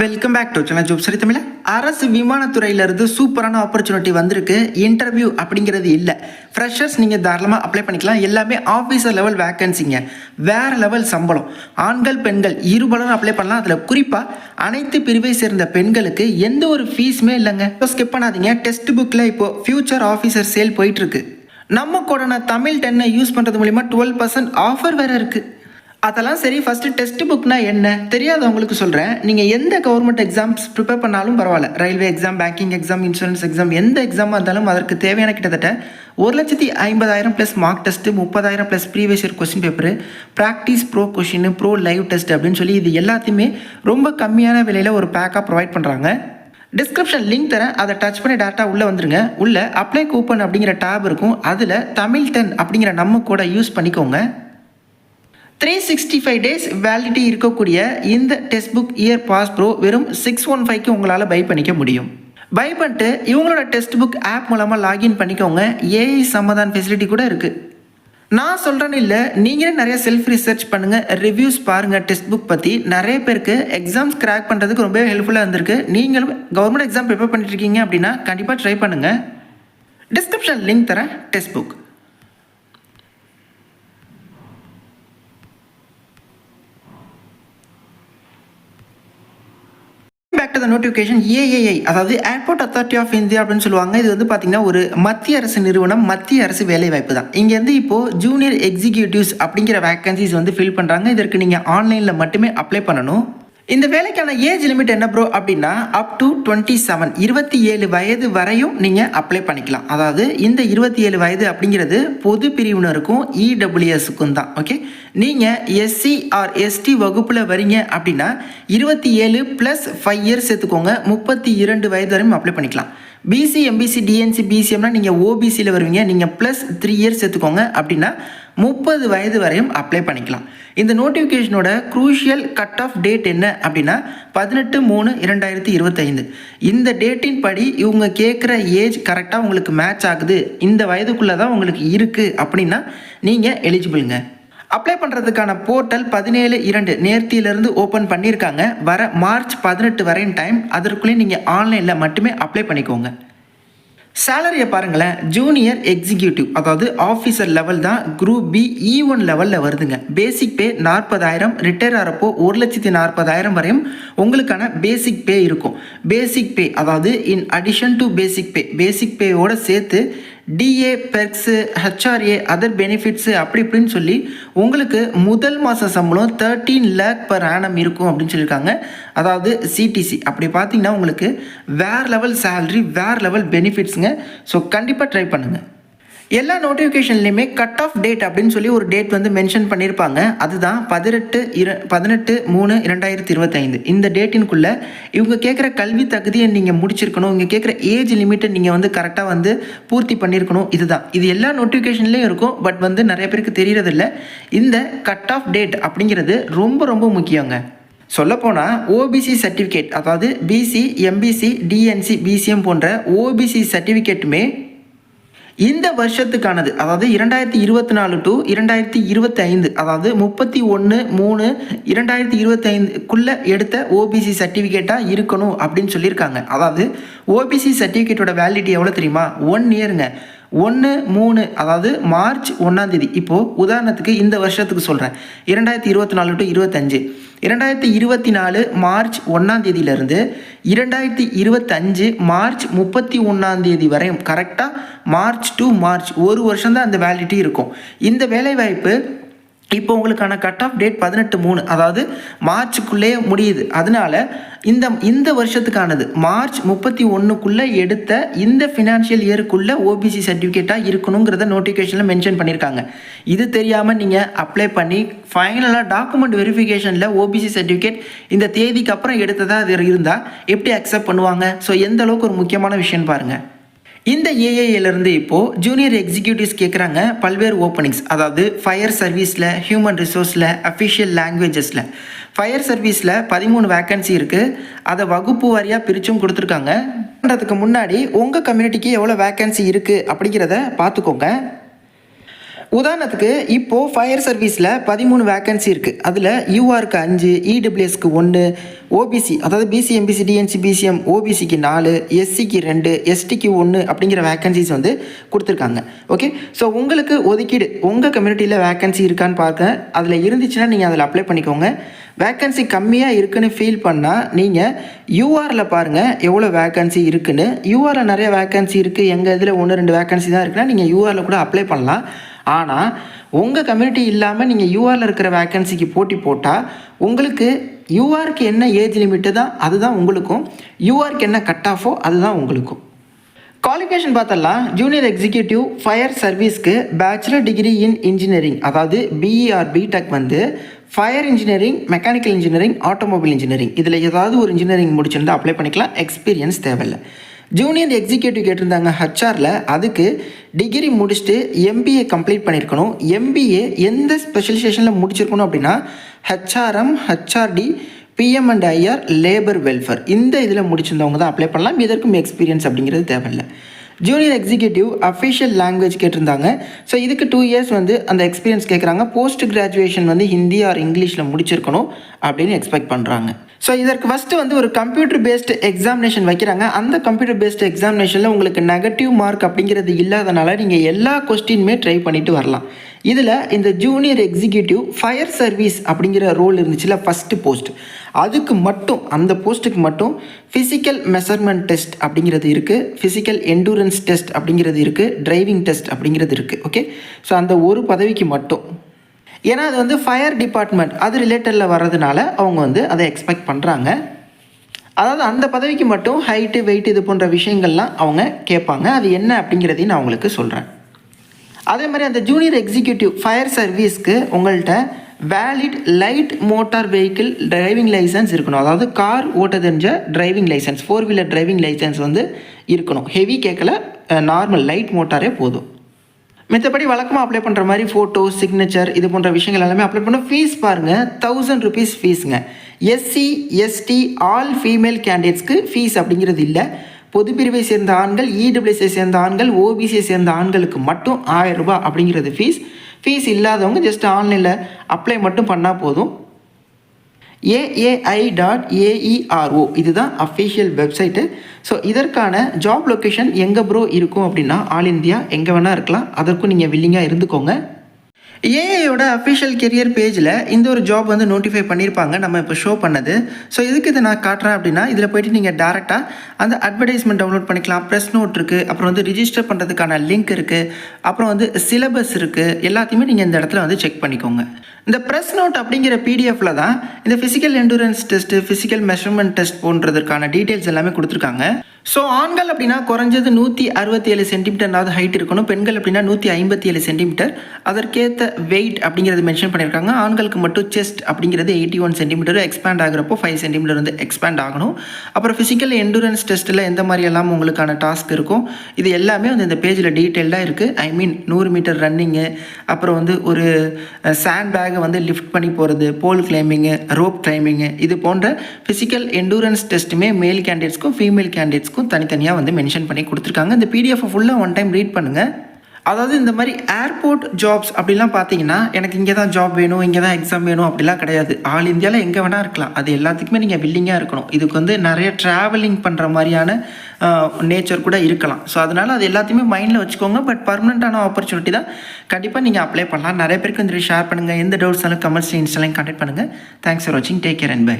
Welcome back to channel ஜோப் சரி தமிழ. அரசு விமானத்துறையிலிருந்து சூப்பரான ஆப்பர்ச்சுனிட்டி வந்திருக்கு. இன்டர்வியூ அப்படிங்கிறது இல்லை, ஃப்ரெஷர்ஸ் நீங்கள் தாராளமாக அப்ளை பண்ணிக்கலாம். எல்லாமே ஆஃபீஸர் லெவல் வேக்கன்சிங்க, வேறு லெவல் சம்பளம். ஆண்கள் பெண்கள் இருபலரும் அப்ளை பண்ணலாம். அதில் குறிப்பாக அனைத்து பிரிவை சேர்ந்த பெண்களுக்கு எந்த ஒரு ஃபீஸுமே இல்லைங்க. இப்போ ஸ்கிப் பண்ணாதீங்க. டெக்ஸ்ட் புக்கில் இப்போது ஃபியூச்சர் ஆஃபீஸர் சேல் போயிட்டுருக்கு. நம்ம கூட தமிழ் 10 யூஸ் பண்ணுறது மூலிமா 12% ஆஃபர் வேறு இருக்குது. அதெல்லாம் சரி, ஃபஸ்ட்டு டெக்ஸ்ட் புக்னா என்ன தெரியாதவங்களுக்கு சொல்கிறேன். நீங்கள் எந்த கவர்மெண்ட் எக்ஸாம்ஸ் ப்ரிப்பேர் பண்ணாலும் பரவாயில்ல, railway exam, banking exam, insurance exam, எந்த எக்ஸாமாக இருந்தாலும் அதற்கு தேவையான கிட்டத்தட்ட 1,50,000 plus mark test, 30,000 plus previous year question paper, practice, bro question, bro live test அப்படின்னு சொல்லி இது எல்லாத்தையுமே ரொம்ப கம்மியான விலையில் ஒரு பேக்காக ப்ரொவைட் பண்ணுறாங்க. டிஸ்கிரிப்ஷன் லிங்க் தரேன், அதை டச் பண்ணி டேரெக்டாக உள்ளே வந்துருங்க. உள்ளே அப்ளை கூப்பன் அப்படிங்கிற டேப் இருக்கும், அதில் தமிழ் 10 அப்படிங்கிற நம்ம கூட யூஸ் பண்ணிக்கோங்க. 365 டேஸ் வேலிடிட்டி இருக்கக்கூடிய இந்த text book year pass bro வெறும் 615க்கு உங்களால் பை பண்ணிக்க முடியும். பை பண்ணிட்டு இவங்களோட டெக்ஸ்ட் புக் ஆப் மூலமாக லாகின் பண்ணிக்கோங்க. ஏஐ சமாதான் ஃபெசிலிட்டி கூட இருக்குது. நான் சொல்கிறேன்னு இல்லை, நீங்களே நிறைய செல்ஃப் ரிசர்ச் பண்ணுங்கள், ரிவ்யூஸ் பாருங்கள். டெக்ஸ்ட் புக் பற்றி நிறைய பேருக்கு எக்ஸாம்ஸ் கிராக் பண்ணுறதுக்கு ரொம்ப ஹெல்ப்ஃபுல்லாக இருந்திருக்கு. நீங்களும் கவர்மெண்ட் எக்ஸாம் ப்ரிப்பேர் பண்ணிட்டு இருக்கீங்க அப்படின்னா கண்டிப்பாக ட்ரை பண்ணுங்கள். டிஸ்கிரிப்ஷன் லிங்க் தரேன் text book. Back to the notification. AAI அதாவது ஏர்போர்ட் அத்தாரிட்டி ஆஃப் இந்தியா அப்படின்னு சொல்லுவாங்க. இது வந்து பார்த்தீங்கன்னா ஒரு மத்திய அரசு நிறுவனம், மத்திய அரசு வேலைவாய்ப்பு தான். இங்கேருந்து இப்போது ஜூனியர் எக்ஸிக்யூட்டிவ்ஸ் அப்படிங்கிற வேக்கன்சிஸ் வந்து ஃபில் பண்ணுறாங்க. இதற்கு நீங்கள் ஆன்லைனில் மட்டுமே அப்ளை பண்ணணும். இந்த வேலைக்கான ஏஜ் லிமிட் என்ன ப்ரோ அப்படின்னா அப் டு 27, 27 வயது வரையும் நீங்கள் அப்ளை பண்ணிக்கலாம். அதாவது இந்த 27 வயது அப்படிங்கிறது பொது பிரிவினருக்கும் இடபிள்யூஎஸ்க்கும் தான். ஓகே, நீங்கள் எஸ்சி ஆர் எஸ்டி வகுப்பில் வரீங்க அப்படின்னா 27 + 5 இயர்ஸ் சேர்த்துக்கோங்க, 32 வயது வரையும் அப்ளை பண்ணிக்கலாம். பிசி, எம்பிசி, டிஎன்சி, பிசிஎம்னா நீங்கள் ஓபிசியில் வருவீங்க, நீங்கள் +3 இயர்ஸ் சேர்த்துக்கோங்க அப்படின்னா 30 வயது வரையும் அப்ளை பண்ணிக்கலாம். இந்த நோட்டிஃபிகேஷனோட க்ரூஷியல் கட் ஆஃப் டேட் என்ன அப்படின்னா 18/3/2025. இந்த டேட்டின் படி இவங்க கேட்குற ஏஜ் கரெக்டாக உங்களுக்கு மேட்ச் ஆகுது, இந்த வயதுக்குள்ளே தான் உங்களுக்கு இருக்குது அப்படின்னா நீங்கள் எலிஜிபிளுங்க. அப்ளை பண்ணுறதுக்கான போர்ட்டல் 17/2 நேர்த்தியிலேருந்து ஓப்பன் பண்ணியிருக்காங்க. வர மார்ச் 18 வரையும் டைம். அதற்குள்ளேயே நீங்கள் ஆன்லைனில் மட்டுமே அப்ளை பண்ணிக்கோங்க. சேலரியை பாருங்களேன். ஜூனியர் எக்ஸிக்யூட்டிவ் அதாவது ஆஃபீஸர் லெவல் தான் குரூப் பி E1 லெவலில் வருதுங்க. பேசிக் பே 40,000, ரிட்டையர் ஆகிறப்போ 1,40,000 வரையும் உங்களுக்கான பேசிக் பே இருக்கும். பேசிக் பே அதாவது இன் அடிஷன் டு பேசிக் பேயோட சேர்த்து டிஏ, பெர்க்ஸு, ஹெச்ஆர்ஏ, அதர் பெனிஃபிட்ஸு அப்படி இப்படின்னு சொல்லி உங்களுக்கு முதல் மாத சம்பளம் 13 lakh per annum இருக்கும் அப்படின்னு சொல்லியிருக்காங்க. அதாவது சிடிசி அப்படி பார்த்தீங்கன்னா உங்களுக்கு வேறு லெவல் சேலரி, வேறு லெவல் பெனிஃபிட்ஸுங்க. ஸோ கண்டிப்பாக ட்ரை பண்ணுங்கள். எல்லா நோட்டிஃபிகேஷன்லையுமே கட் ஆஃப் டேட் அப்படின்னு சொல்லி ஒரு டேட் வந்து மென்ஷன் பண்ணியிருப்பாங்க. அதுதான் 18/3/2025. இந்த டேட்டின்குள்ளே இவங்க கேட்குற கல்வி தகுதியை நீங்கள் முடிச்சிருக்கணும், இவங்க கேட்குற ஏஜ் லிமிட்டை நீங்கள் வந்து கரெக்டாக வந்து பூர்த்தி பண்ணியிருக்கணும். இது எல்லா நோட்டிஃபிகேஷன்லேயும் இருக்கும். பட் வந்து நிறைய பேருக்கு தெரியறதில்ல. இந்த கட் ஆஃப் டேட் அப்படிங்கிறது ரொம்ப ரொம்ப முக்கியங்க. சொல்லப்போனால் ஓபிசி சர்டிஃபிகேட் அதாவது பிசி, எம்பிசி, டிஎன்சி, பிசிஎம் போன்ற ஓபிசி சர்டிஃபிகேட்டுமே இந்த வருஷத்துக்கானது, அதாவது 2024 to 2025, அதாவது 31/3/2025க்குள்ளே எடுத்த ஓபிசி சர்டிஃபிகேட்டாக இருக்கணும் அப்படின்னு சொல்லியிருக்காங்க. அதாவது ஓபிசி சர்டிஃபிகேட்டோட வேலிடிட்டி எவ்வளோ தெரியுமா? 1 இயருங்க. 1/3 அதாவது மார்ச் 1ஆம் தேதி. இப்போது உதாரணத்துக்கு இந்த வருஷத்துக்கு சொல்கிறேன், 2024 to 25, 2024 மார்ச் 1ஆம் தேதியிலிருந்து 2025 மார்ச் 31ஆம் தேதி வரையும் கரெக்டாக மார்ச் டு மார்ச் 1 வருஷம்தான் அந்த வேலிடிட்டி இருக்கும். இந்த வேலைவாய்ப்பு இப்போ உங்களுக்கான கட் ஆஃப் டேட் 18/3 அதாவது மார்ச்சுக்குள்ளேயே முடியுது. அதனால இந்த வருஷத்துக்கானது மார்ச் 31க்குள்ளே எடுத்த இந்த ஃபினான்ஷியல் இயருக்குள்ளே ஓபிசி சர்டிஃபிகேட்டாக இருக்கணுங்கிறத நோட்டிஃபிகேஷனில் மென்ஷன் பண்ணியிருக்காங்க. இது தெரியாமல் நீங்கள் அப்ளை பண்ணி ஃபைனலாக டாக்குமெண்ட் வெரிஃபிகேஷனில் ஓபிசி சர்டிஃபிகேட் இந்த தேதிக்கு அப்புறம் எடுத்ததாக அது இருந்தால் எப்படி அக்செப்ட் பண்ணுவாங்க? ஸோ எந்த அளவுக்கு ஒரு முக்கியமான விஷயம் பாருங்கள். இந்த ஏஐலேருந்து இப்போது ஜூனியர் எக்ஸிக்யூட்டிவ்ஸ் கேட்குறாங்க பல்வேறு ஓப்பனிங்ஸ். அதாவது ஃபயர் சர்வீஸில், ஹியூமன் ரிசோர்ஸில், அஃபிஷியல் லாங்குவேஜஸில். ஃபயர் சர்வீஸில் 13 வேக்கன்சி இருக்குது. அதை வகுப்பு வாரியாக பிரித்தும் கொடுத்துருக்காங்க. பண்ணுறதுக்கு முன்னாடி உங்கள் கம்யூனிட்டிக்கு எவ்வளோ வேக்கன்சி இருக்குது அப்படிங்கிறத பார்த்துக்கோங்க. உதாரணத்துக்கு இப்போது ஃபயர் சர்வீஸில் 13 வேக்கன்சி இருக்குது. அதில் யூஆருக்கு 5, இடபிள்யூஎஸ்க்கு 1, ஓபிசி அதாவது பிசி எம்பிசி டிஎன்சி பிசிஎம் ஓபிசிக்கு 4, எஸ்சிக்கு 2, எஸ்டிக்கு 1 அப்படிங்கிற வேக்கன்சிஸ் வந்து கொடுத்துருக்காங்க. ஓகே, ஸோ உங்களுக்கு ஒதுக்கீடு உங்கள் கம்யூனிட்டியில் வேக்கன்சி இருக்கான்னு பார்க்க, அதில் இருந்துச்சுன்னா நீங்கள் அதில் அப்ளை பண்ணிக்கோங்க. வேக்கன்சி கம்மியாக இருக்குன்னு ஃபீல் பண்ணால் நீங்கள் யூஆரில் பாருங்கள் எவ்வளோ வேக்கன்சி இருக்குன்னு. யூஆரில் நிறைய வேக்கன்சி இருக்குது, எங்கள் இதில் 1-2 வேக்கன்சி தான் இருக்குன்னா நீங்கள் யூஆரில் கூட அப்ளை பண்ணலாம். ஆனால் உங்கள் கம்யூனிட்டி இல்லாமல் நீங்கள் யூஆரில் இருக்கிற வேக்கன்சிக்கு போட்டி போட்டால் உங்களுக்கு யூஆருக்கு என்ன ஏஜ் லிமிட்டு தான் அதுதான் உங்களுக்கும், யூஆருக்கு என்ன கட் ஆஃபோ அதுதான் உங்களுக்கும். குவாலிஃபிகேஷன் பார்த்தலாம். ஜூனியர் எக்ஸிக்யூட்டிவ் ஃபயர் சர்வீஸ்க்கு பேச்சுலர் டிகிரி இன் இன்ஜினியரிங் அதாவது பிஇ ஆர் பிடெக் வந்து fire engineering, mechanical engineering, automobile engineering இதில் ஏதாவது ஒரு இன்ஜினியரிங் முடிச்சிருந்தால் அப்ளை பண்ணிக்கலாம். எக்ஸ்பீரியன்ஸ் தேவையில்லை. ஜூனியர் எக்ஸிக்யூட்டிவ் கேட்டிருந்தாங்க ஹச்ஆரில், அதுக்கு டிகிரி முடிச்சுட்டு எம்பிஏ கம்ப்ளீட் பண்ணியிருக்கணும். எம்பிஏ எந்த ஸ்பெஷலைசேஷனில் முடிச்சிருக்கணும் அப்படின்னா HRM, HRD, PM and IR, labour welfare இந்த இதில் முடிச்சிருந்தவங்க தான் அப்ளை பண்ணலாம். இதற்கும் எக்ஸ்பீரியன்ஸ் அப்படிங்கிறது தேவையில்லை. ஜூனியர் எக்ஸிக்யூட்டிவ் அஃபிஷியல் லாங்குவேஜ் கேட்டிருந்தாங்க. ஸோ இதுக்கு 2 இயர்ஸ் வந்து அந்த எக்ஸ்பீரியன்ஸ் கேட்குறாங்க. போஸ்ட் கிராஜுவேஷன் வந்து ஹிந்தி ஆர் இங்கிலீஷில் முடிச்சிருக்கணும் அப்படின்னு எக்ஸ்பெக்ட் பண்ணுறாங்க. ஸோ இதற்கு ஃபஸ்ட்டு வந்து ஒரு கம்ப்யூட்டர் பேஸ்டு எக்ஸாமினேஷன் வைக்கிறாங்க. அந்த கம்ப்யூட்டர் பேஸ்டு எக்ஸாமினேஷனில் உங்களுக்கு நெகட்டிவ் மார்க் அப்படிங்கிறது இல்லாதனால நீங்கள் எல்லா கொஸ்டினுமே ட்ரை பண்ணிவிட்டு வரலாம். இதில் இந்த ஜூனியர் எக்ஸிக்யூட்டிவ் ஃபயர் சர்வீஸ் அப்படிங்கிற ரோல் இருந்துச்சுல ஃபஸ்ட்டு போஸ்ட், அதுக்கு மட்டும் அந்த போஸ்ட்டுக்கு மட்டும் ஃபிசிக்கல் மெஷர்மெண்ட் டெஸ்ட் அப்படிங்கிறது இருக்குது, ஃபிசிக்கல் எண்டூரன்ஸ் டெஸ்ட் அப்படிங்கிறது இருக்குது, டிரைவிங் டெஸ்ட் அப்படிங்கிறது இருக்குது. ஓகே, ஸோ அந்த ஒரு பதவிக்கு மட்டும், ஏன்னா அது வந்து ஃபயர் டிபார்ட்மெண்ட் அது ரிலேட்டடில் வர்றதுனால அவங்க வந்து அதை எக்ஸ்பெக்ட் பண்ணுறாங்க. அதாவது அந்த பதவிக்கு மட்டும் ஹைட்டு, வெயிட் இது போன்ற விஷயங்கள்லாம் அவங்க கேட்பாங்க. அது என்ன அப்படிங்கிறதையும் நான் உங்களுக்கு சொல்கிறேன். அதே மாதிரி அந்த ஜூனியர் எக்ஸிக்யூட்டிவ் ஃபயர் சர்வீஸ்க்கு உங்கள்கிட்ட valid light motor vehicle driving licence இருக்கணும். அதாவது கார் ஓட்ட தெரிஞ்ச driving licence, 4 wheeler driving licence வந்து இருக்கணும். ஹெவி கேட்கல, நார்மல் லைட் மோட்டாரே போதும். மற்றபடி வழக்கமாக அப்ளை பண்ணுற மாதிரி ஃபோட்டோ, சிக்னேச்சர் இது போன்ற விஷயங்கள் எல்லாமே அப்ளை பண்ண. ஃபீஸ் பாருங்கள், 1000 rupees ஃபீஸுங்க. எஸ்சி, எஸ்டி, ஆல் ஃபீமேல் கேண்டிடேட்ஸ்க்கு ஃபீஸ் அப்படிங்கிறது இல்லை. பொதுப்பிரிவை சேர்ந்த ஆண்கள், இடபிள்யூஎஸ்ஐ சேர்ந்த ஆண்கள், ஓபிசியை சேர்ந்த ஆண்களுக்கு மட்டும் 1000 ரூபாய் அப்படிங்கிறது ஃபீஸ். ஃபீஸ் இல்லாதவங்க ஜஸ்ட் ஆன்லைனில் அப்ளை மட்டும் பண்ணால் போதும். aai.aero இதுதான் அஃபிஷியல் வெப்சைட்டு. ஸோ இதற்கான ஜாப் லொக்கேஷன் எங்கே ப்ரோ இருக்கும் அப்படின்னா ஆல் இந்தியா எங்கே வேணால் இருக்கலாம். அதற்கும் நீங்கள் வில்லிங்காக இருந்துக்கோங்க. ஏஐயோட அஃபிஷியல் கெரியர் பேஜில் இந்த ஒரு ஜாப் வந்து நோட்டிஃபை பண்ணியிருப்பாங்க, நம்ம இப்போ ஷோ பண்ணது. ஸோ இதுக்கு இதை நான் காட்டுறேன் அப்படின்னா இதில் போய்ட்டு நீங்கள் டேரெக்டாக அந்த அட்வர்டைஸ்மெண்ட் டவுன்லோட் பண்ணிக்கலாம். ப்ரெஸ் நோட் இருக்குது, அப்புறம் வந்து ரிஜிஸ்டர் பண்ணுறதுக்கான லிங்க் இருக்குது, அப்புறம் வந்து சிலபஸ் இருக்குது. எல்லாத்தையுமே நீங்கள் இந்த இடத்துல வந்து செக் பண்ணிக்கோங்க. இந்த ப்ரெஸ் நோட் அப்படிங்கிற பிடிஎஃப்பில் தான் இந்த physical endurance test, physical measurement test போன்றதுக்கான டீட்டெயில்ஸ் எல்லாமே கொடுத்துருக்காங்க. ஸோ ஆண்கள் அப்படின்னா குறைஞ்சது 167 சென்டிமீட்டர்னாவது ஹைட் இருக்கணும். பெண்கள் அப்படின்னா 157 சென்டிமீட்டர். அதற்கேற்ற வெயிட் அப்படிங்கிறது மென்ஷன் பண்ணியிருக்காங்க. ஆண்களுக்கு மட்டும் செஸ்ட் அப்படிங்கிறது 81 சென்டிமீட்டர் எக்ஸ்பேண்ட் ஆகிறப்போ 5 சென்டிமீட்டர் வந்து எக்ஸ்பேண்ட் ஆகணும். அப்புறம் ஃபிசிக்கல் எண்டூரன்ஸ் டெஸ்ட்டில் எந்த மாதிரி எல்லாம் உங்களுக்கான டாஸ்க் இருக்கும் இது எல்லாமே வந்து இந்த பேஜில் டீட்டெயில்டாக இருக்குது. ஐ மீன் 100 மீட்டர் ரன்னிங்கு, அப்புறம் வந்து ஒரு சாண்ட் பேக்கை வந்து லிஃப்ட் பண்ணி போகிறது, போல் கிளைம்பிங்கு, ரோப் கிளைம்பிங்கு இது போன்ற ஃபிசிக்கல் எண்டூரன்ஸ் டெஸ்ட்டுமே மேல் கேண்டிடேட்ஸ்க்கும் ஃபீமேல் கேண்டிடேட்ஸ்க்கும் தனித்தனியாக வந்து மென்ஷன் பண்ணி கொடுத்துருக்காங்க. இந்த பிடிஎஃப் ஃபுல்லாக ஒன் டைம் ரீட் பண்ணுங்கள். அதாவது இந்த மாதிரி ஏர்போர்ட் ஜாப்ஸ் அப்படிலாம் பார்த்தீங்கன்னா எனக்கு இங்கே தான் ஜாப் வேணும், இங்கே தான் எக்ஸாம் வேணும் அப்படிலாம் கிடையாது. ஆல் இந்தியாவில் எங்கே வேணால் இருக்கலாம். அது எல்லாத்துக்குமே நீங்கள் வில்லிங்காக இருக்கணும். இதுக்கு வந்து நிறைய ட்ராவலிங் பண்ணுற மாதிரியான நேச்சர் கூட இருக்கலாம். ஸோ அதனால் அது எல்லாத்தையுமே மைண்டில் வச்சுக்கோங்க. பட் பர்மனெண்ட்டான ஆப்பர்ச்சுனிட்டி தான், கண்டிப்பாக நீங்கள் அப்ளை பண்ணலாம். நிறைய பேருக்கு வந்து ஷேர் பண்ணுங்கள். எந்த டவுட்ஸாலும் கமெண்ட்ஸ் இன்ஸ்டாலையும் கான்டெக்ட் பண்ணுங்கள். தேங்க்ஸ் ஃபார் வாட்சிங். Take care and by.